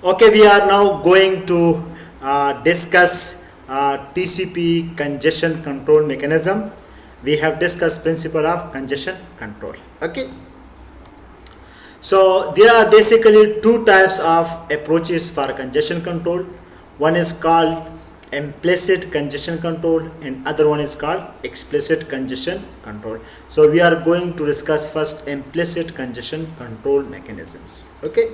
Okay, we are now going to discuss TCP congestion control mechanism. We have discussed principle of congestion control. Okay, so there are basically two types of approaches for congestion control. One is called implicit congestion control and other one is called explicit congestion control. So we are going to discuss first implicit congestion control mechanisms. Okay.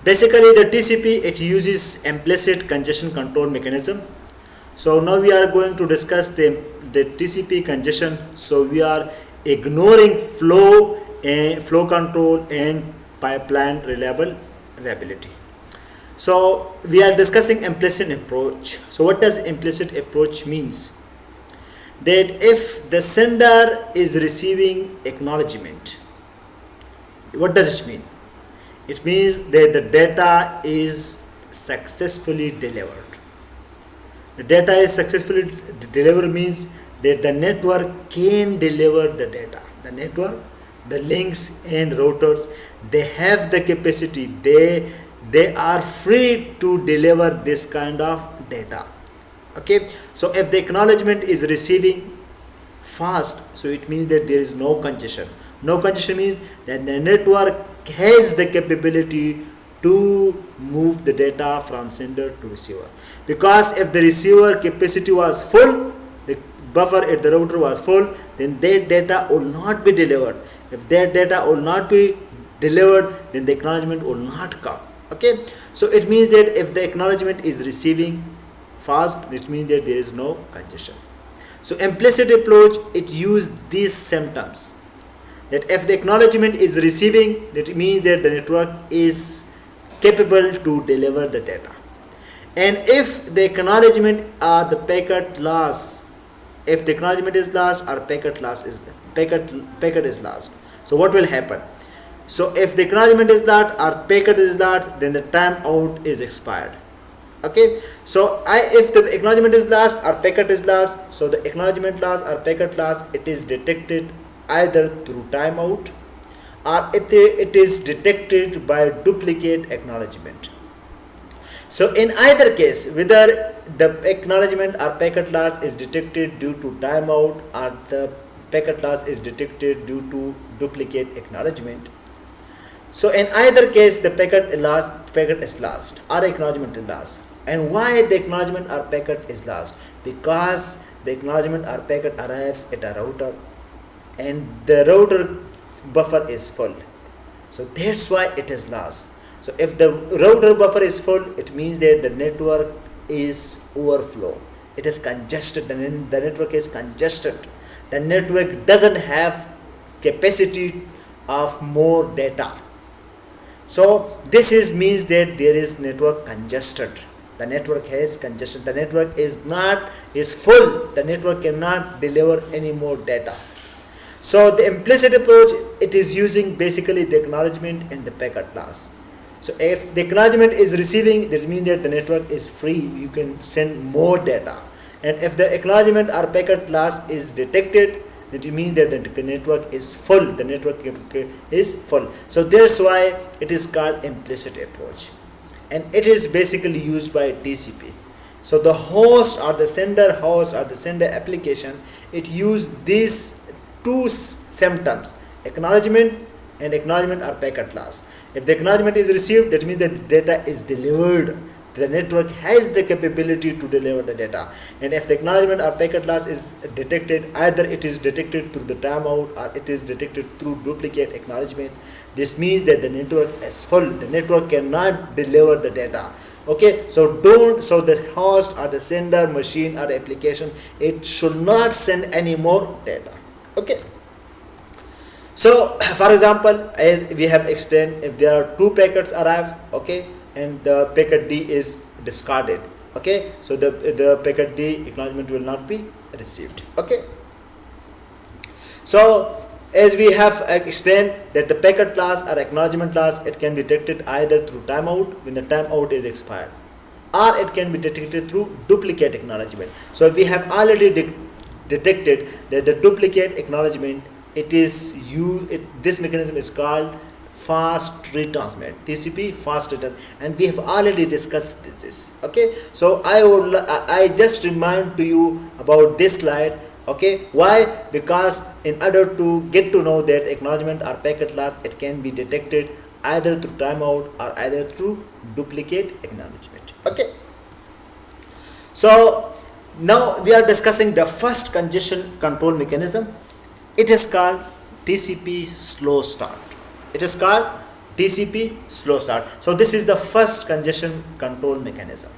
Basically, the TCP, it uses implicit congestion control mechanism. So now we are going to discuss the TCP congestion. So we are ignoring flow control and pipeline reliability. So we are discussing implicit approach. So what does implicit approach means? That if the sender is receiving acknowledgement, what does it mean? It means that the data is successfully delivered. The data is successfully delivered means that the network can deliver the data. The network, the links and routers, they have the capacity. They are free to deliver this kind of data. Okay. So if the acknowledgement is receiving fast, so it means that there is no congestion. No congestion means that the network has the capability to move the data from sender to receiver, because if the receiver capacity was full, the buffer at the router was full, then that data will not be delivered. If that data will not be delivered, then the acknowledgement will not come. Okay, so it means that if the acknowledgement is receiving fast, which means that there is no congestion. So implicit approach, it uses these symptoms, that if the acknowledgement is receiving, that means that the network is capable to deliver the data. And if the acknowledgement or the packet loss, if the acknowledgement is lost or packet is lost, so what will happen? So if the acknowledgement is lost or packet is lost, then the timeout is expired. Okay, so if the acknowledgement is lost or packet is lost, so the acknowledgement loss or packet loss, it is detected either through timeout or it is detected by duplicate acknowledgement. So in either case, whether the acknowledgement or packet loss is detected due to timeout or the packet loss is detected due to duplicate acknowledgement, so in either case the packet is lost or acknowledgement is lost. And why the acknowledgement or packet is lost? Because the acknowledgement or packet arrives at a router and the router buffer is full, so that's why it is lost. So if the router buffer is full, it means that the network is overflow, it is congested, the network is congested, the network doesn't have capacity of more data. So this means that there is network congested, the network has congestion, the network is full, the network cannot deliver any more data. So the implicit approach, it is using basically the acknowledgement and the packet loss. So if the acknowledgement is receiving, that means that the network is free, you can send more data. And if the acknowledgement or packet loss is detected, that means that the network is full, the network is full. So that's why it is called implicit approach, and it is basically used by TCP. So the host or the sender application, it use these two symptoms, acknowledgement or packet loss. If the acknowledgement is received, that means that the data is delivered, the network has the capability to deliver the data. And if the acknowledgement or packet loss is detected, either it is detected through the timeout or it is detected through duplicate acknowledgement, this means that the network is full, the network cannot deliver the data. Okay, so the host or the sender machine or application, it should not send any more data. Okay, so for example, as we have explained, if there are two packets arrive, okay, and the packet D is discarded, okay, so the packet D acknowledgement will not be received. Okay, so as we have explained that the packet loss or acknowledgement loss, it can be detected either through timeout when the timeout is expired, or it can be detected through duplicate acknowledgement. So we have already detected that the duplicate acknowledgement, this mechanism is called fast retransmit, TCP fast return, and we have already discussed this. Okay, so I just remind to you about this slide. Okay, why? Because in order to get to know that acknowledgement or packet loss, it can be detected either through timeout or either through duplicate acknowledgement. Okay, so now we are discussing the first congestion control mechanism. It is called TCP Slowstart. It is called TCP Slowstart. So this is the first congestion control mechanism.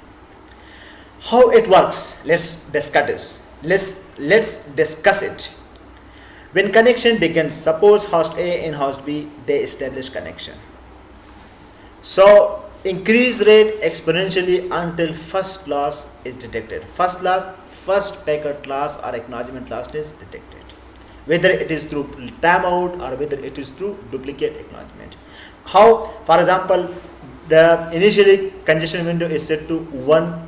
How it works? Let's discuss this. Let's discuss it. When connection begins, suppose host A and host B, they establish connection. So increase rate exponentially until first loss is detected. First packet loss or acknowledgement loss is detected, whether it is through timeout or whether it is through duplicate acknowledgement. How? For example, the initially congestion window is set to one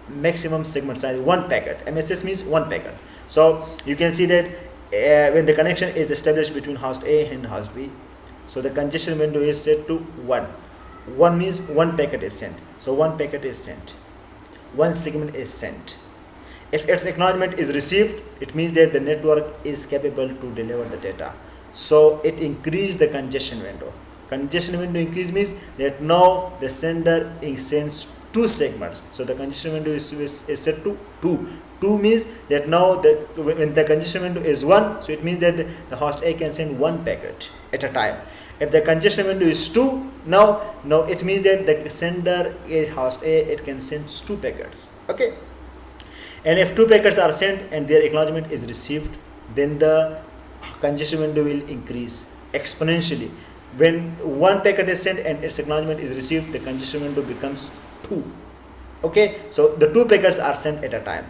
maximum segment size, one packet. MSS means one packet. So you can see that when the connection is established between host A and host B, so the congestion window is set to 1. 1 means one packet is sent. So one packet is sent. One segment is sent. If its acknowledgement is received, it means that the network is capable to deliver the data. So it increases the congestion window. Congestion window increase means that now the sender sends 2 segments. So the congestion window is set to 2. 2 means that now when the congestion window is 1, so it means that the host A can send 1 packet at a time. If the congestion window is 2, now it means that the sender host A, it can send 2 packets. Okay, and if 2 packets are sent and their acknowledgement is received, then the congestion window will increase exponentially. When 1 packet is sent and its acknowledgement is received, the congestion window becomes 2. Okay, so the 2 packets are sent at a time,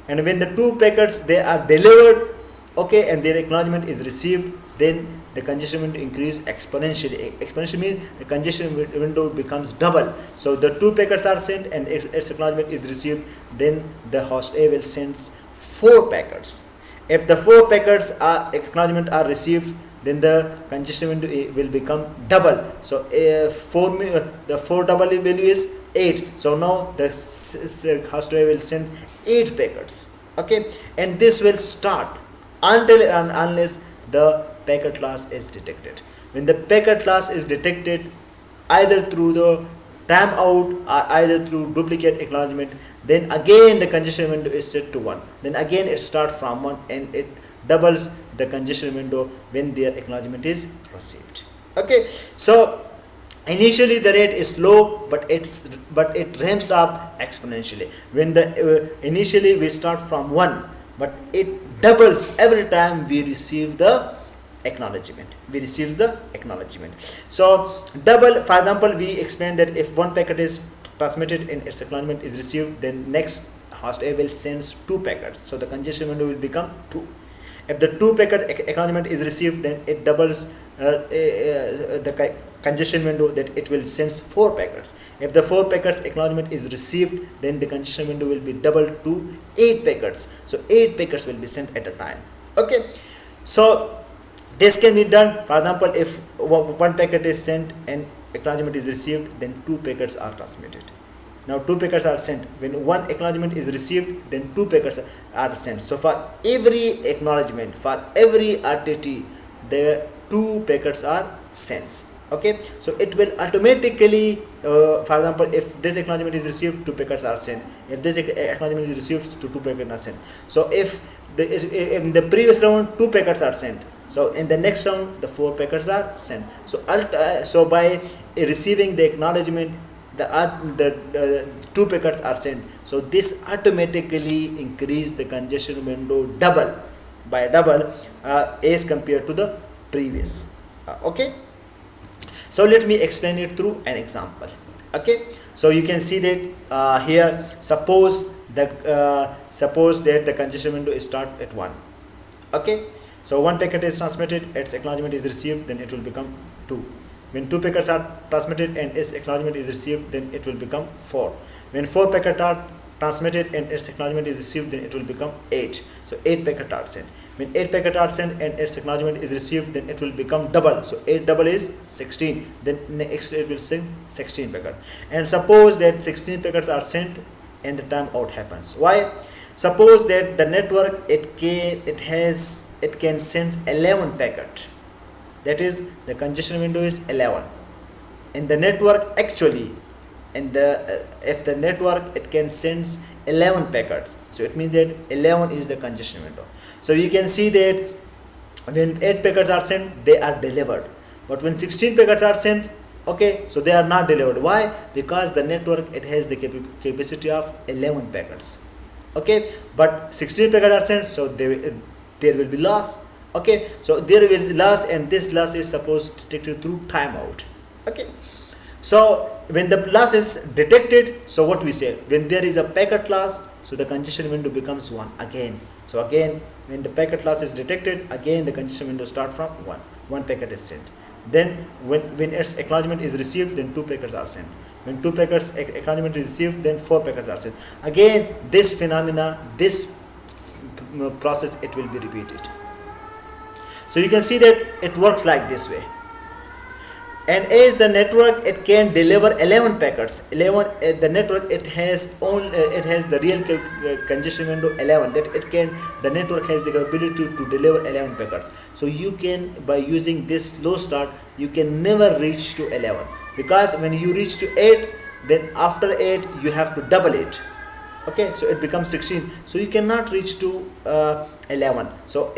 and when the 2 packets they are delivered, okay, and their acknowledgement is received, then the congestion window increase exponentially. Exponentially means the congestion window becomes double. So the 2 packets are sent and its acknowledgement is received, then the host A will send 4 packets. If the 4 packets acknowledgement are received, then the congestion window will become double. So the 4 double value is 8. So now the host A will send 8 packets. Okay, and this will start until and unless the packet loss is detected. When the packet loss is detected, either through the timeout or either through duplicate acknowledgement, then again the congestion window is set to 1. Then again it starts from 1 and it doubles the congestion window when their acknowledgement is received. Okay, so initially the rate is low, but it ramps up exponentially. When initially we start from 1, but it doubles every time we receive the acknowledgement. So double, for example, we explained that if 1 packet is transmitted and its acknowledgement is received, then next host A will send 2 packets. So the congestion window will become 2. If the 2 packet acknowledgement is received, then it doubles the congestion window, that it will send 4 packets. If the 4 packets acknowledgement is received, then the congestion window will be doubled to 8 packets. So 8 packets will be sent at a time. Okay, so this can be done. For example, if 1 packet is sent and acknowledgement is received, then 2 packets are transmitted. Now 2 packets are sent. When 1 acknowledgement is received, then 2 packets are sent. So for every acknowledgement, for every RTT, the 2 packets are sent. Okay, so it will automatically, for example, if this acknowledgement is received, 2 packets are sent. If this acknowledgement is received, 2 packets are sent. So if in the previous round 2 packets are sent, so in the next round the 4 packets are sent. So by receiving the acknowledgement, the 2 packets are sent. So this automatically increase the congestion window double as compared to the previous. Okay, so let me explain it through an example. Okay, so you can see that here, suppose that the congestion window is start at 1. Okay, so 1 packet is transmitted, its acknowledgement is received, then it will become 2. When 2 packets are transmitted and its acknowledgement is received, then it will become 4. When 4 packets are transmitted and its acknowledgement is received, then it will become 8. So 8 packets are sent. When 8 packets are sent and its acknowledgement is received, then it will become double. So 8 double is 16. Then next it will send 16 packets. And suppose that 16 packets are sent and the timeout happens. Why? Suppose that the network it can send 11 packet. That is, the congestion window is 11. And the network actually, and if the network it can send 11 packets, so it means that 11 is the congestion window. So you can see that when 8 packets are sent, they are delivered, but when 16 packets are sent, okay, so they are not delivered. Why? Because the network it has the capacity of 11 packets, okay, but 16 packets are sent, so there will be loss. Okay, so there will be loss, and this loss is supposed detected through timeout. Okay, so when the loss is detected, so what we say, when there is a packet loss, so the congestion window becomes 1 again. So again, when the packet loss is detected, again the congestion window start from 1 packet is sent. Then when its acknowledgement is received, then 2 packets are sent. When 2 packets acknowledgement is received, then 4 packets are sent. Again this phenomena, this process, it will be repeated. So you can see that it works like this way. And as the network it can deliver 11 packets, the network it has the real congestion window 11, that the network has the ability to deliver 11 packets. So you can, by using this slow start, you can never reach to 11, because when you reach to 8, then after 8 you have to double it. Okay, so it becomes 16. So you cannot reach to 11. So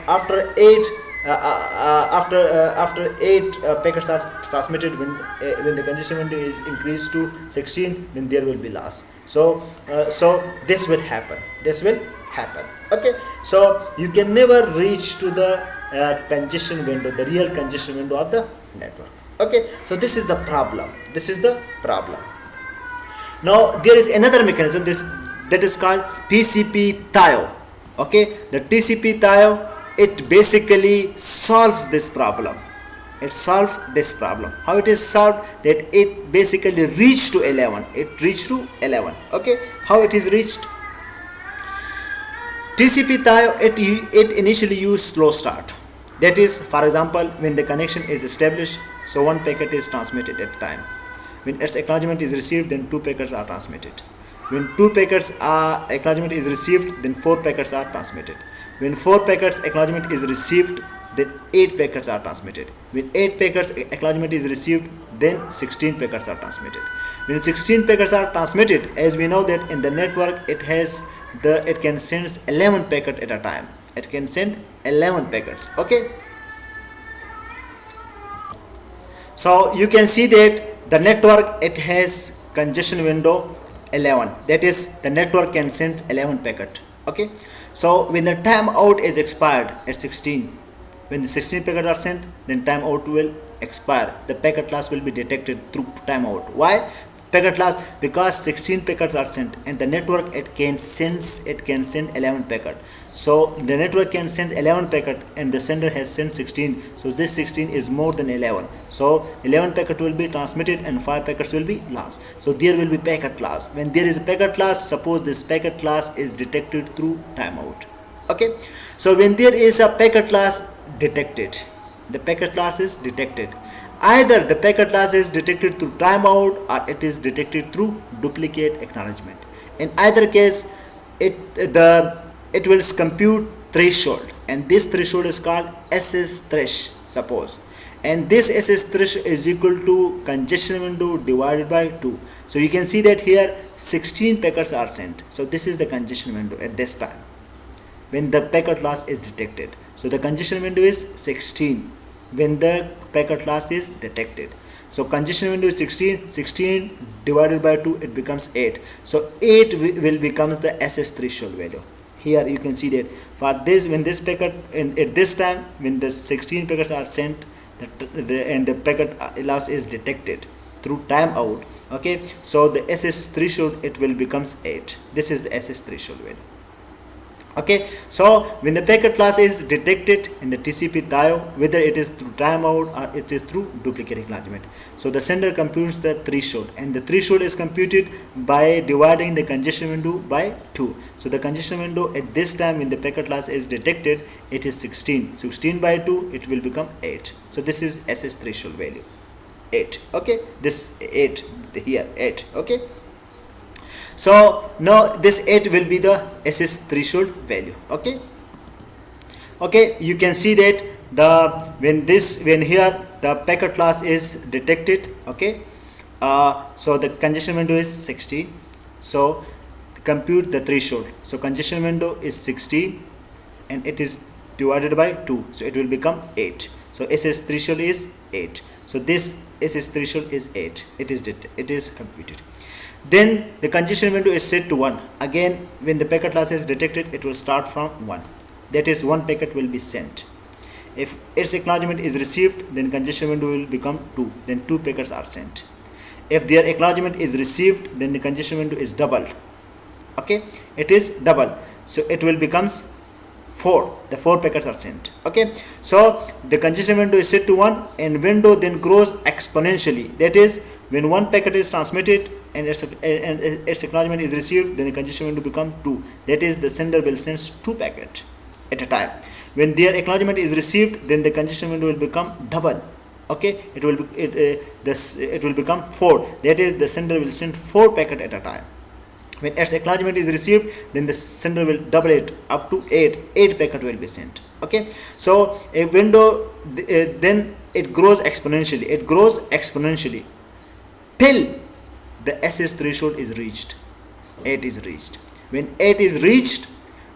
after 8 after 8 packets are transmitted, when the congestion window is increased to 16, then there will be loss. So this will happen. Okay, so you can never reach to the congestion window, the real congestion window of the network. Okay, so this is the problem. Now there is another mechanism that is called TCP Tile. Okay, the TCP Tile, it basically solves this problem. How it is solved? That it basically reached to 11. Okay, how it is reached? TCP Tile, it initially used slow start. That is, for example, when the connection is established, so 1 packet is transmitted at a time. When its acknowledgement is received, then 2 packets are transmitted. When 2 packets acknowledgement is received, then 4 packets are transmitted. When 4 packets acknowledgement is received, then 8 packets are transmitted. When 8 packets acknowledgement is received, then 16 packets are transmitted. When 16 packets are transmitted, as we know that in the network it can send 11 packets at a time. It can send 11 packets. Okay, so you can see that the network it has congestion window 11, that is, the network can send 11 packet. Okay, so when the timeout is expired at 16, when the 16 packets are sent, then timeout will expire. The packet loss will be detected through timeout. Why packet loss? Because 16 packets are sent and the network it can send 11 packet. So the network can send 11 packet and the sender has sent 16. So this 16 is more than 11. So 11 packet will be transmitted and 5 packets will be lost. So there will be packet loss. When there is a packet loss, suppose this packet loss is detected through timeout. Okay, so when there is a packet loss detected, the packet loss is detected. Either the packet loss is detected through timeout or it is detected through duplicate acknowledgement. In either case, it will compute threshold, and this threshold is called SS thresh, suppose, and this SS thresh is equal to congestion window divided by 2. So you can see that here 16 packets are sent. So this is the congestion window at this time when the packet loss is detected. So the congestion window is 16 when the packet loss is detected. So congestion window is 16 divided by 2, it becomes 8. So 8 will becomes the SS threshold value. Here you can see that for this, when this packet at this time when the 16 packets are sent, and the packet loss is detected through timeout. Okay, so the SS threshold it will becomes 8. This is the SS threshold value. Okay, so when the packet loss is detected in the TCP Tile, whether it is through timeout or it is through duplicate acknowledgement, so the sender computes the threshold, and the threshold is computed by dividing the congestion window by 2. So the congestion window at this time when the packet loss is detected, it is 16. 16 by 2, it will become 8. So this is SS threshold value, 8. Okay, this 8 here, 8. Okay. So now this 8 will be the SS threshold value. Okay. Okay, you can see that when here the packet loss is detected. Okay, so the congestion window is 16. So compute the threshold. So congestion window is 16 and it is divided by 2, so it will become 8. So SS threshold is 8. So this SS threshold is 8. It is computed. Then the congestion window is set to 1. Again, when the packet loss is detected, it will start from 1. That is, one packet will be sent. If its acknowledgement is received, then congestion window will become 2. Then 2 packets are sent. If their acknowledgement is received, then the congestion window is doubled. Okay, it is double. So it will becomes 4. The 4 packets are sent. Okay, so the congestion window is set to 1, and window then grows exponentially. That is, when one packet is transmitted and its acknowledgement is received, then the congestion window become 2. That is, the sender will send 2 packets at a time. When their acknowledgement is received, then the congestion window will become double. Okay, it will become 4. That is, the sender will send 4 packets at a time. When its acknowledgement is received, then the sender will double it up to 8. 8 packet will be sent. Okay, so a window then it grows exponentially. It grows exponentially till the SS threshold is reached. 8 is reached. When 8 is reached,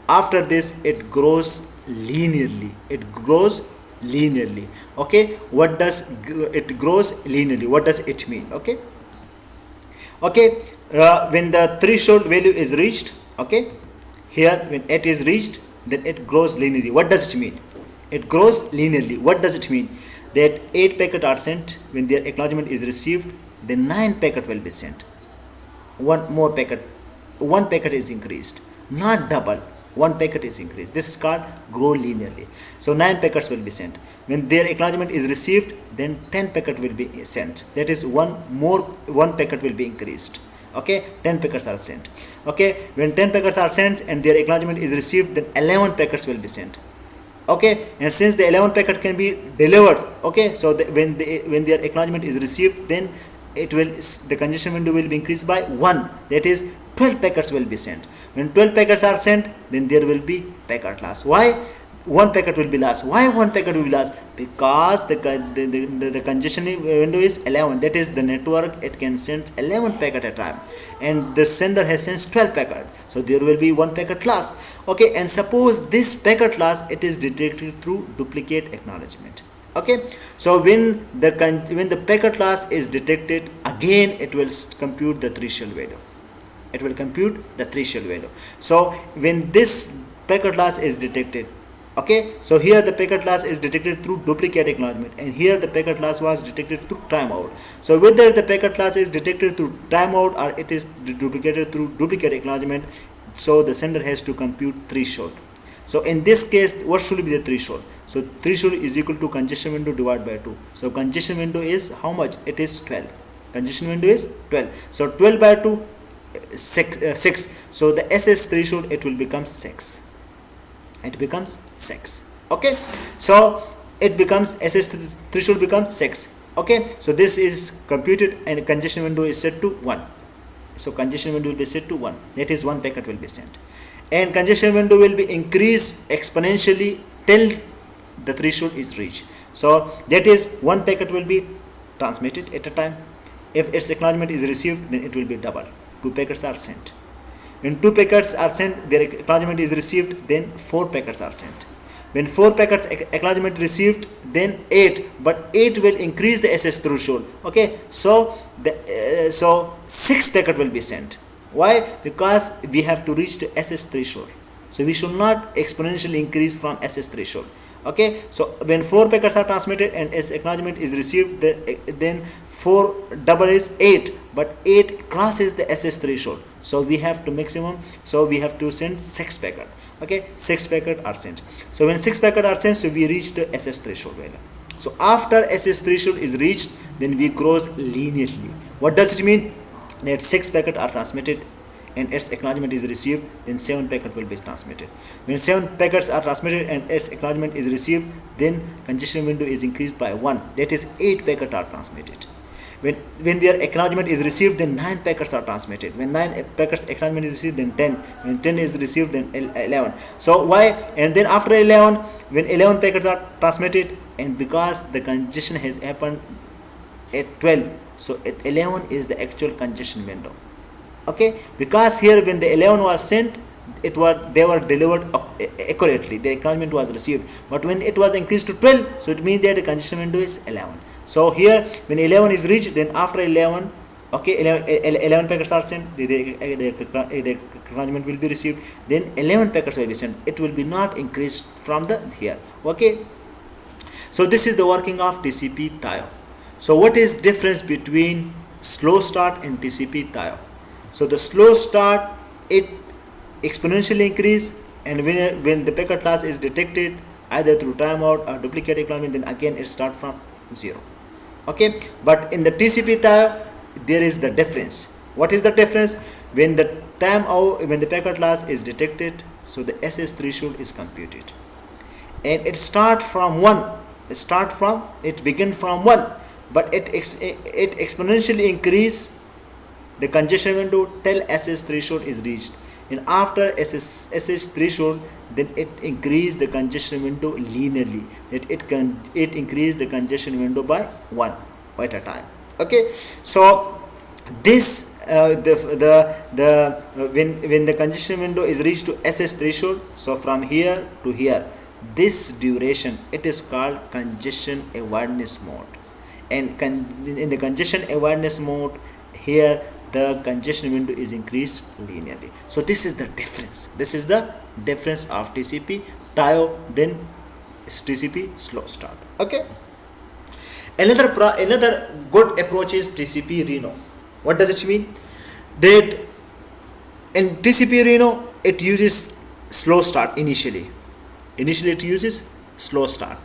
after this it grows linearly. It grows linearly. Okay, what does it grows linearly? What does it mean? Okay. Okay, when the threshold value is reached, okay, here when 8 is reached, then it grows linearly. What does it mean? It grows linearly. What does it mean? That 8 packets are sent. When their acknowledgement is received, then 9 packets will be sent. One more packet, 1 packet is increased, not double. 1 packet is increased. This is called grow linearly. So 9 packets will be sent. When their acknowledgement is received, then 10 packet will be sent. That is, 1 packet will be increased. Okay, 10 packets are sent. Okay, when 10 packets are sent and their acknowledgement is received, then 11 packets will be sent. Okay, and since the 11 packet can be delivered, okay, so when their acknowledgement is received, then the congestion window will be increased by 1. That is, 12 packets will be sent. When 12 packets are sent, then there will be packet loss. Why? 1 packet will be lost. Why 1 packet will be lost? Because the congestion window is 11. That is, the network, it can send 11 packet at a time, and the sender has sent 12 packet. So there will be 1 packet loss. Okay, and suppose this packet loss, it is detected through duplicate acknowledgement. Okay, so when the packet loss is detected, again it will compute the threshold value. It will compute the threshold value. So when this packet loss is detected, okay, so here the packet loss is detected through duplicate acknowledgement, and here the packet loss was detected through timeout. So whether the packet loss is detected through timeout or it is duplicated through duplicate acknowledgement, so the sender has to compute threshold. So in this case, what should be the threshold? So threshold is equal to congestion window divided by 2. So congestion window is how much? It is 12. Congestion window is 12. So 12 by 2, 6. So the SS threshold, it will become 6. It becomes 6. Okay, so it becomes SS threshold becomes 6. Okay, so this is computed and congestion window is set to 1. So congestion window will be set to 1. That is, 1 packet will be sent, and congestion window will be increased exponentially till the threshold is reached. So that is, 1 packet will be transmitted at a time. If its acknowledgement is received, then it will be double. 2 packets are sent. When 2 packets are sent, their acknowledgement is received, then 4 packets are sent. When 4 packets acknowledgement received, then 8, but 8 will increase the SS threshold. Okay, so 6 packet will be sent. Why? Because we have to reach the SS threshold. So we should not exponentially increase from SS threshold. Okay, so when 4 packets are transmitted and its acknowledgement is received, then 4 double is 8, but 8 crosses the SS threshold. So we have to maximum. So we have to send 6 packet. Okay, 6 packets are sent. So when 6 packets are sent, so we reach the SS threshold value. So after SS threshold is reached, then we cross linearly. What does it mean? That 6 packets are transmitted and its acknowledgement is received, then 7 packets will be transmitted. When 7 packets are transmitted and its acknowledgement is received, then congestion window is increased by 1. That is 8 packets are transmitted. When their acknowledgement is received, then 9 packets are transmitted. When 9 packets acknowledgement is received, then 10. When 10 is received, then 11. So why? And then after 11, when 11 packets are transmitted, and because the congestion has happened at 12, so at 11 is the actual congestion window. Okay, because here when the 11 was sent, they were delivered accurately, the acknowledgement was received. But when it was increased to 12, so it means that the congestion window is 11. So here when 11 is reached, then after 11, okay, 11 packets are sent, the acknowledgement will be received, then 11 packets will be sent. It will be not increased from the here. Okay, so this is the working of TCP Tile. So what is difference between slow start and TCP Tile? So the slow start, it exponentially increase, and when the packet loss is detected either through timeout or duplicate acknowledgement, then again it start from 0. Okay, but in the TCP Tile there is the difference. What is the difference? When the packet loss is detected, so the SS threshold is computed, and it start from 1. It begin from 1, but it exponentially increase the congestion window till SS threshold is reached. And after SS threshold, then it increase the congestion window linearly. It increase the congestion window by 1 at a time. Okay, so this when the congestion window is reached to SS threshold, so from here to here, this duration, it is called congestion awareness mode. And in the congestion awareness mode, here the congestion window is increased linearly. So this is the difference. This is the difference of TCP Tile then TCP slow start. Okay. Another good approach is TCP Reno. What does it mean? That in TCP Reno, it uses slow start initially. Initially it uses slow start.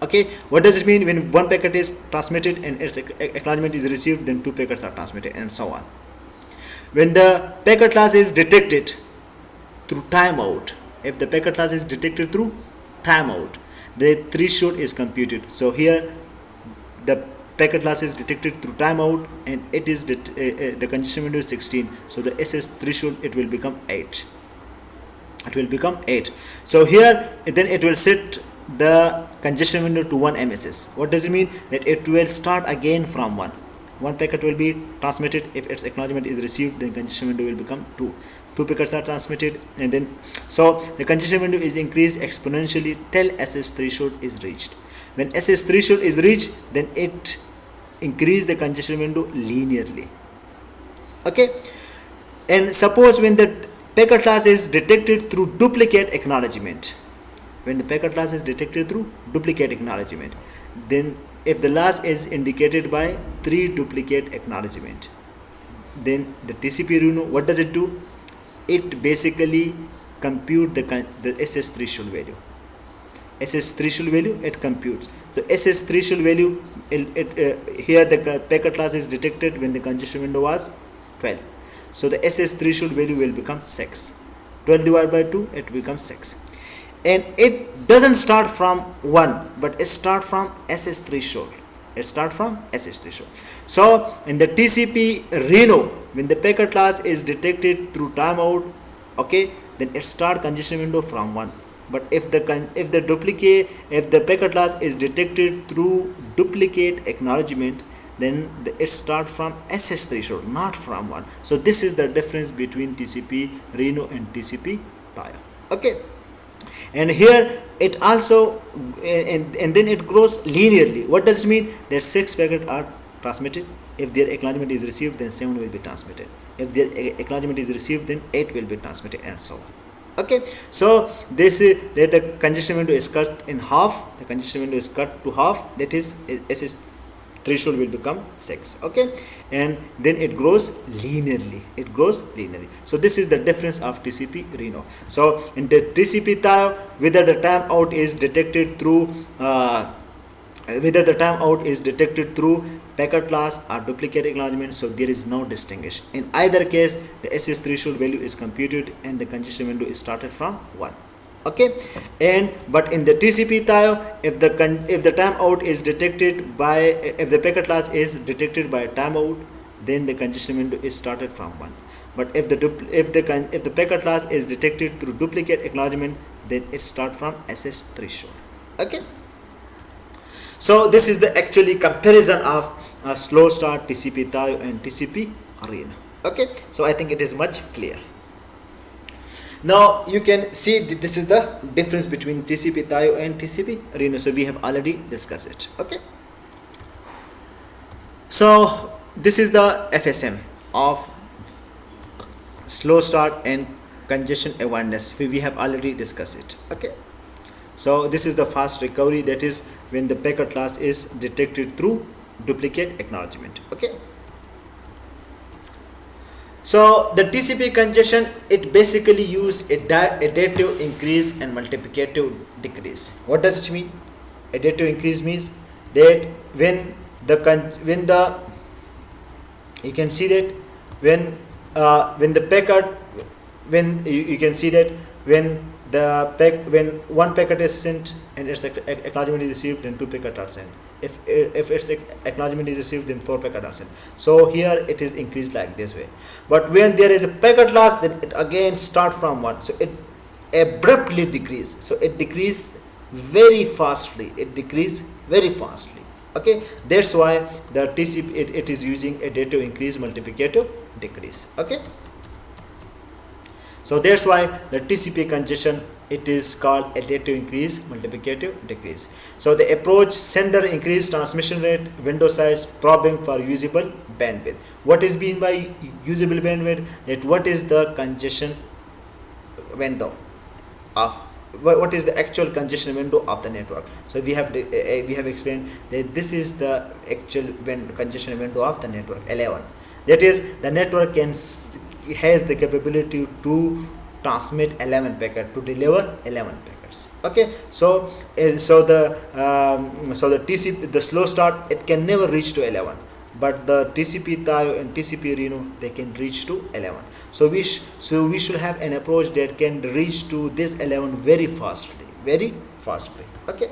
Okay, what does it mean? When 1 packet is transmitted and its acknowledgement is received, then 2 packets are transmitted, and so on. When the packet loss is detected through timeout, if the packet loss is detected through timeout, the threshold is computed. So here the packet loss is detected through timeout, and it is the congestion window is 16. So the SS threshold, it will become 8. It will become 8. So here then it will set the congestion window to 1 MSS. What does it mean? That it will start again from 1. 1 packet will be transmitted. If its acknowledgement is received, then congestion window will become 2. 2 packets are transmitted, and then so the congestion window is increased exponentially till SS threshold is reached. When SS threshold is reached, then it increase the congestion window linearly. Okay, and suppose when the packet loss is detected through duplicate acknowledgement, when the packet loss is detected through duplicate acknowledgement, then if the loss is indicated by 3 duplicate acknowledgement, then the TCP Reno, what does it do? It basically compute the SS threshold value. SS threshold value, it computes. The SS threshold value, here the packet loss is detected when the congestion window was 12. So the SS threshold value will become 6. 12 divided by 2, it becomes 6. And it doesn't start from 1, but it starts from SS threshold. It starts from SS threshold. So in the TCP Reno, when the packet loss is detected through timeout, okay, then it start congestion window from 1. But if the packet loss is detected through duplicate acknowledgement, then it start from SS threshold, not from 1. So this is the difference between TCP Reno and TCP Tile. Okay, and here it also and then it grows linearly. What does it mean? That 6 packets are transmitted. If their acknowledgement is received, then 7 will be transmitted. If their acknowledgement is received, then 8 will be transmitted, and so on. Okay, so this is that the congestion window is cut in half. The congestion window is cut to half. That is SS threshold will become 6. Okay, and then it grows linearly. So this is the difference of TCP Reno. So in the TCP Tile, whether the timeout is detected through packet loss or duplicate acknowledgement, so there is no distinction. In either case, the SS threshold value is computed and the congestion window is started from 1. Okay, and but in the TCP Tile, if the timeout is detected by, if the packet loss is detected by a timeout, then the congestion window is started from 1. But if the packet loss is detected through duplicate acknowledgement, then it start from SS threshold. Okay, so this is the actually comparison of slow start, TCP Tile and TCP Arena. Okay, so I think it is much clear. Now you can see this is the difference between TCP Tile and TCP Reno. So we have already discussed it. Okay, so this is the FSM of slow start and congestion awareness. We have already discussed it. Okay, so this is the fast recovery, that is when the packet loss is detected through duplicate acknowledgement. Okay, so the TCP congestion, it basically use additive increase and multiplicative decrease. What does it mean? Additive increase means that when you can see that when the packet, when you can see that when when one packet is sent and its acknowledgement is received, then 2 packets are sent. If its acknowledgement is received, then 4 packets are sent. So here it is increased like this way. But when there is a packet loss, then it again start from 1. So it abruptly decrease. So it decrease very fastly. Okay, that's why the TCP it is using additive increase, multiplicative decrease. Okay, so that's why the TCP congestion, it is called additive increase, multiplicative decrease. So the approach: sender increase transmission rate, window size, probing for usable bandwidth. What is mean by usable bandwidth? That what is the congestion window of, what is the actual congestion window of the network. So we have explained that this is the actual congestion window of the network, 11. That is, the network has the capability to transmit 11 packets, to deliver 11 packets. Okay, so the TCP, the slow start, it can never reach to 11, but the TCP Tile and TCP Reno, they can reach to 11. So we should have an approach that can reach to this 11 very fastly. Okay,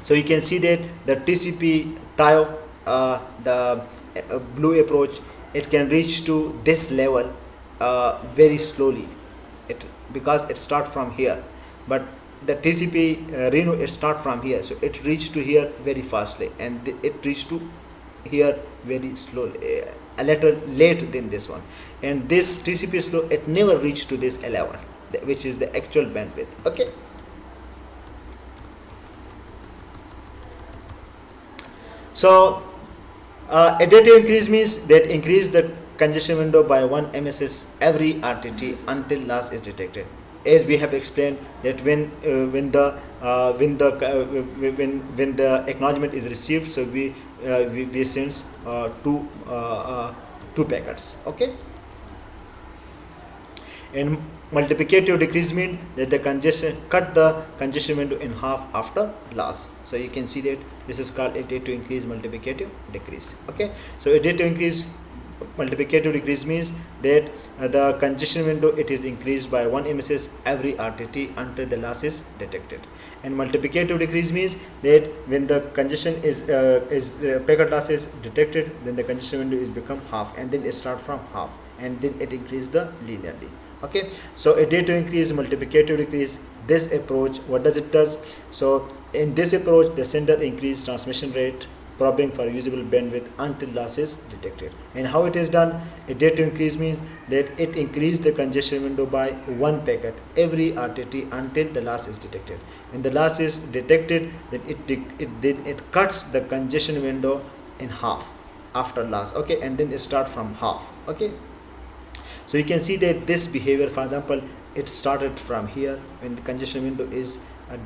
so you can see that the TCP Tile, the blue approach, it can reach to this level very slowly, because it start from here. But the TCP Reno, it start from here, so it reached to here very fastly, and it reached to here very slowly, a little late than this one. And this TCP slow, it never reached to this 11, which is the actual bandwidth. Okay, so additive increase means that increase the congestion window by 1 MSS every RTT until loss is detected. As we have explained that when the acknowledgement is received, so we send two packets. Okay, and multiplicative decrease means that the cut the congestion window in half after loss. So you can see that this is called additive increase, multiplicative decrease. Okay, so additive increase, multiplicative decrease means that the congestion window, it is increased by 1 MSS every RTT until the loss is detected. And multiplicative decrease means that when the congestion is packet loss is detected, then the congestion window is become half, and then it start from half, and then it increase the linearly. Okay, so additive increase, multiplicative decrease, this approach, what does it does? So in this approach, the sender increase transmission rate, probing for usable bandwidth until loss is detected. And how it is done? Additive increase means that it increases the congestion window by 1 packet every RTT until the loss is detected. When the loss is detected, then it cuts the congestion window in half after loss. Okay, and then it start from half. Okay, so you can see that this behavior, for example, it started from here when the congestion window is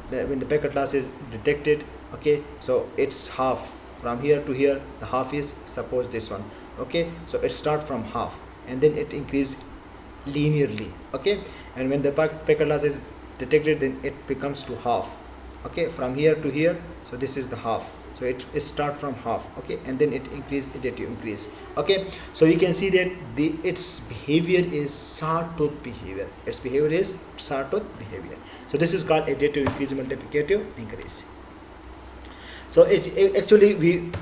when the packet loss is detected. Okay, so it's half from here to here, the half is suppose this one. Okay, so it start from half and then it increase linearly. Okay, and when the packet loss is detected, then it becomes to half. Okay, from here to here, so this is the half, so it start from half. Okay, and then it increase, okay. So you can see that its behavior is sawtooth behavior. Its behavior is sawtooth behavior. So this is called additive increase, multiplicative increase. So actually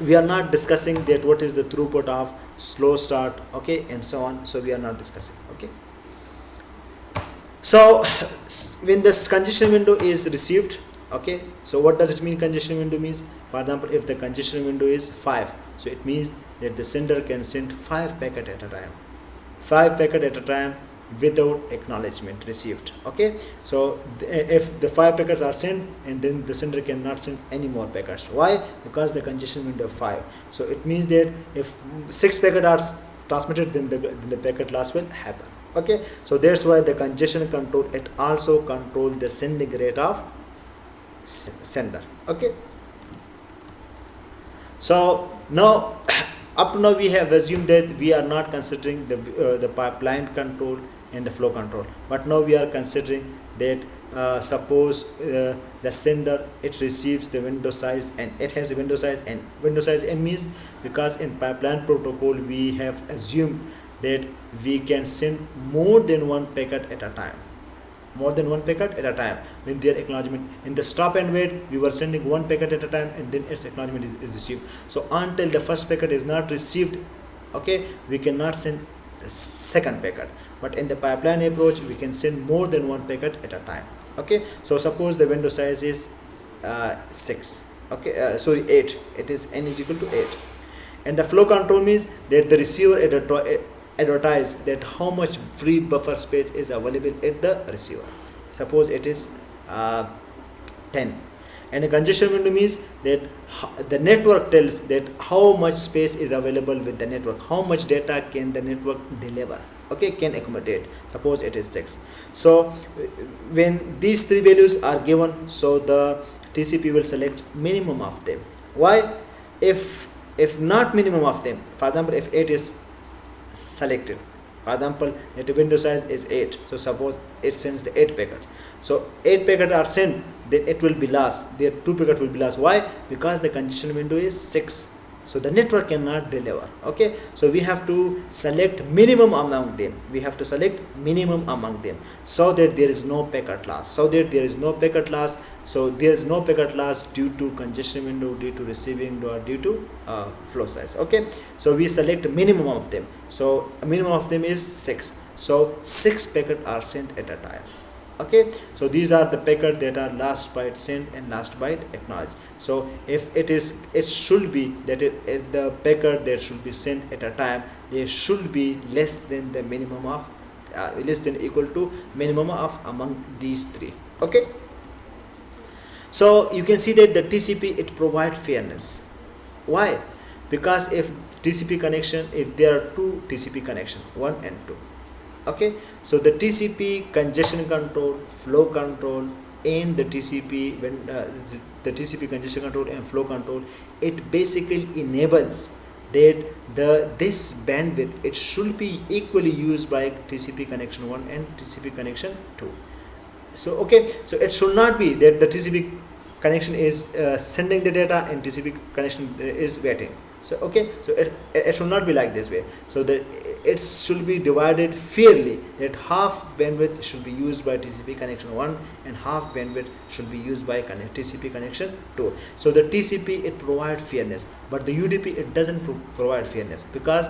we are not discussing that what is the throughput of slow start, okay, and so on. So we are not discussing. Okay, so when this congestion window is received, okay, so what does it mean? Congestion window means, for example, if the congestion window is 5, so it means that the sender can send 5 packet at a time, 5 packet at a time without acknowledgement received. Okay, so if the 5 packets are sent, and then the sender cannot send any more packets. Why? Because the congestion window of 5. So it means that if 6 packets are transmitted, then the packet loss will happen. Okay, so that's why the congestion control, it also controls the sending rate of sender. Okay, so now up to now we have assumed that we are not considering the pipeline control and the flow control, but now we are considering that suppose the sender, it receives the window size, and it has a window size, and window size n means, because in pipeline protocol we have assumed that we can send more than one packet at a time, more than one packet at a time. When their acknowledgement in the stop and wait, we were sending one packet at a time, and then its acknowledgement is received. So until the first packet is not received, okay, we cannot send a second packet. But in the pipeline approach, we can send more than one packet at a time. Okay, so suppose the window size is 6, okay, sorry, 8. It is n is equal to 8, and the flow control means that the receiver advertise that how much free buffer space is available at the receiver. Suppose it is 10, and a congestion window means that the network tells that how much space is available with the network, how much data can the network deliver, okay, can accommodate. Suppose it is 6. So when these 3 values are given, so the TCP will select minimum of them. Why? If not minimum of them, for example, if 8 is selected, for example, that the window size is 8, so suppose it sends the 8 packets, so 8 packets are sent, then it will be lost, their 2 packets will be lost. Why? Because the congestion window is 6, so the network cannot deliver. Okay, so we have to select minimum among them, so that there is no packet loss, so there is no packet loss due to congestion window, due to receiving, or due to flow size. Okay, so we select minimum of them, so a minimum of them is 6, so 6 packets are sent at a time. Okay, so these are the packets that are last byte sent and last byte acknowledged. So if it should be that the packet that should be sent at a time, they should be less than the minimum of less than equal to minimum of among these 3. Okay, so you can see that the TCP, it provides fairness. Why? Because if TCP connection, if there are 2 TCP connection, 1 and 2, okay, so the TCP congestion control, flow control, and the TCP the TCP congestion control and flow control, it basically enables that this bandwidth, it should be equally used by TCP connection 1 and TCP connection 2. So okay, so it should not be that the TCP connection is sending the data and TCP connection is waiting. So okay, so it should not be like this way. So that it should be divided fairly, that half bandwidth should be used by TCP connection 1 and half bandwidth should be used by TCP connection 2. So the TCP, it provides fairness, but the UDP, it doesn't provide fairness, because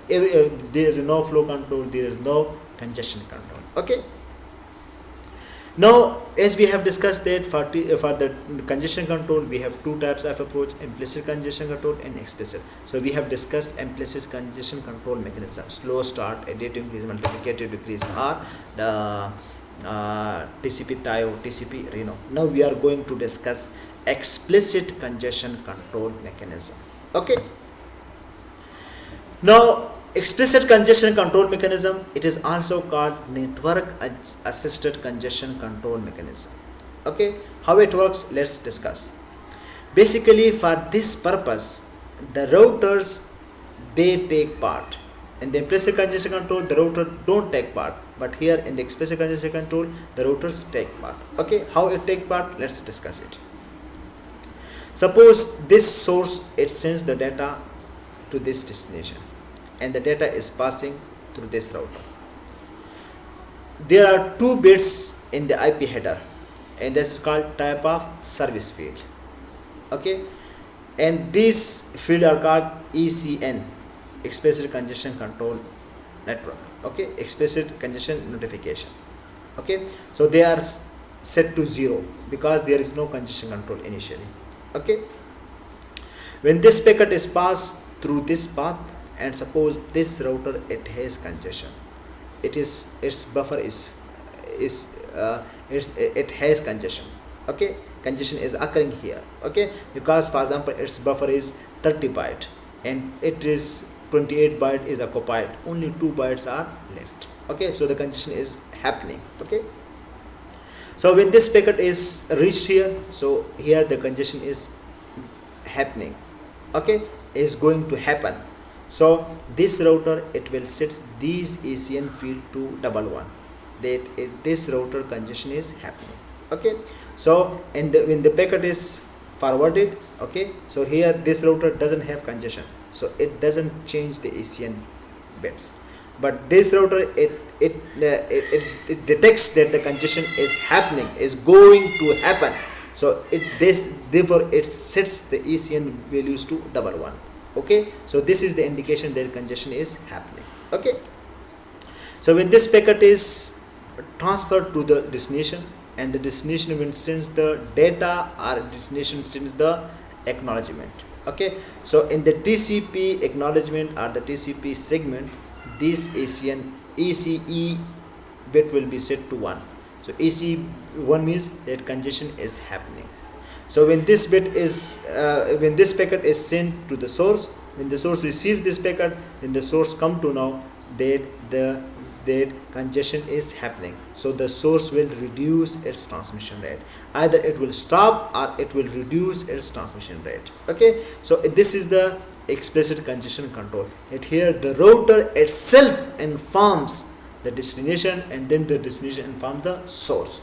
there is no flow control, there is no congestion control. Okay, now as we have discussed that for the congestion control, we have 2 types of approach: implicit congestion control and explicit. So we have discussed implicit congestion control mechanism: slow start, additive increase, multiplicative decrease, or the TCP Tile, TCP Reno. Now we are going to discuss explicit congestion control mechanism. Okay, now explicit congestion control mechanism, it is also called network assisted congestion control mechanism. Okay, how it works, let's discuss. Basically, for this purpose, the routers, they take part. In the implicit congestion control, the router don't take part, but here in the explicit congestion control, the routers take part. Okay, how it take part? Let's discuss it. Suppose this source, it sends the data to this destination, and the data is passing through this router. There are 2 bits in the IP header, and this is called type of service field. Okay, and these fields are called ECN, explicit congestion control network. Okay, explicit congestion notification. Okay, so they are set to 0 because there is no congestion control initially. Okay, when this packet is passed through this path, and suppose this router, it has congestion, its buffer it has congestion. Okay, congestion is occurring here. Okay, because for example its buffer is 30 byte and it is 28 byte is occupied, only 2 bytes are left. Okay, so the congestion is happening. Okay, so when this packet is reached here, so here the congestion is happening. Okay, is going to happen. So this router, it will set these ECN field to 11, that this router congestion is happening. Okay, so when the packet is forwarded, okay, so here this router doesn't have congestion, so it doesn't change the ECN bits, but this router, it detects that the congestion is happening, is going to happen, so therefore it sets the ECN values to 11. Okay, so this is the indication that congestion is happening. Okay, so when this packet is transferred to the destination, and the destination when sends the data, or destination sends the acknowledgement. Okay, so in the TCP acknowledgement or the TCP segment, this ECE bit will be set to 1. So ECE1 means that congestion is happening. So when this bit is when this packet is sent to the source, when the source receives this packet, then the source come to know that that congestion is happening, so the source will reduce its transmission rate. Either it will stop or it will reduce its transmission rate. Okay, so this is the explicit congestion control, that here the router itself informs the destination, and then the destination informs the source.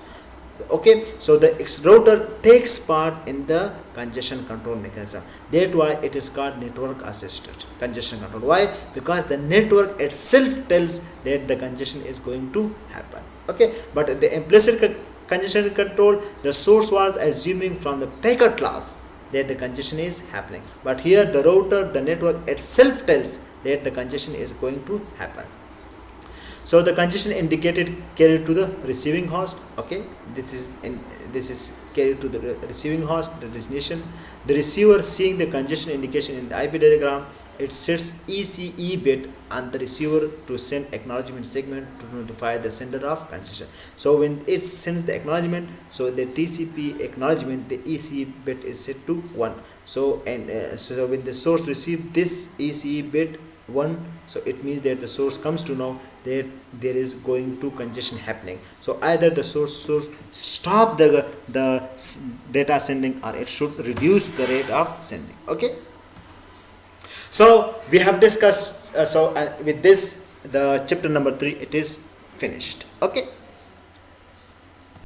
Okay, so the router takes part in the congestion control mechanism. That's why it is called network assisted congestion control. Why? Because the network itself tells that the congestion is going to happen. Okay, but the implicit congestion control, the source was assuming from the packet class that the congestion is happening, but here the router, the network itself tells that the congestion is going to happen. So the congestion indicated carried to the receiving host. Okay, this is carried to the receiving host, the destination. The receiver, seeing the congestion indication in the IP diagram, it sets ECE bit on the receiver to send acknowledgement segment to notify the sender of congestion. So when it sends the acknowledgement, so the TCP acknowledgement, the ECE bit is set to 1. So so when the source receives this ECE bit 1, so it means that the source comes to know that there is going to congestion happening. So either the source stop the data sending, or it should reduce the rate of sending. Okay, so we have discussed with this the chapter number 3, it is finished. Okay.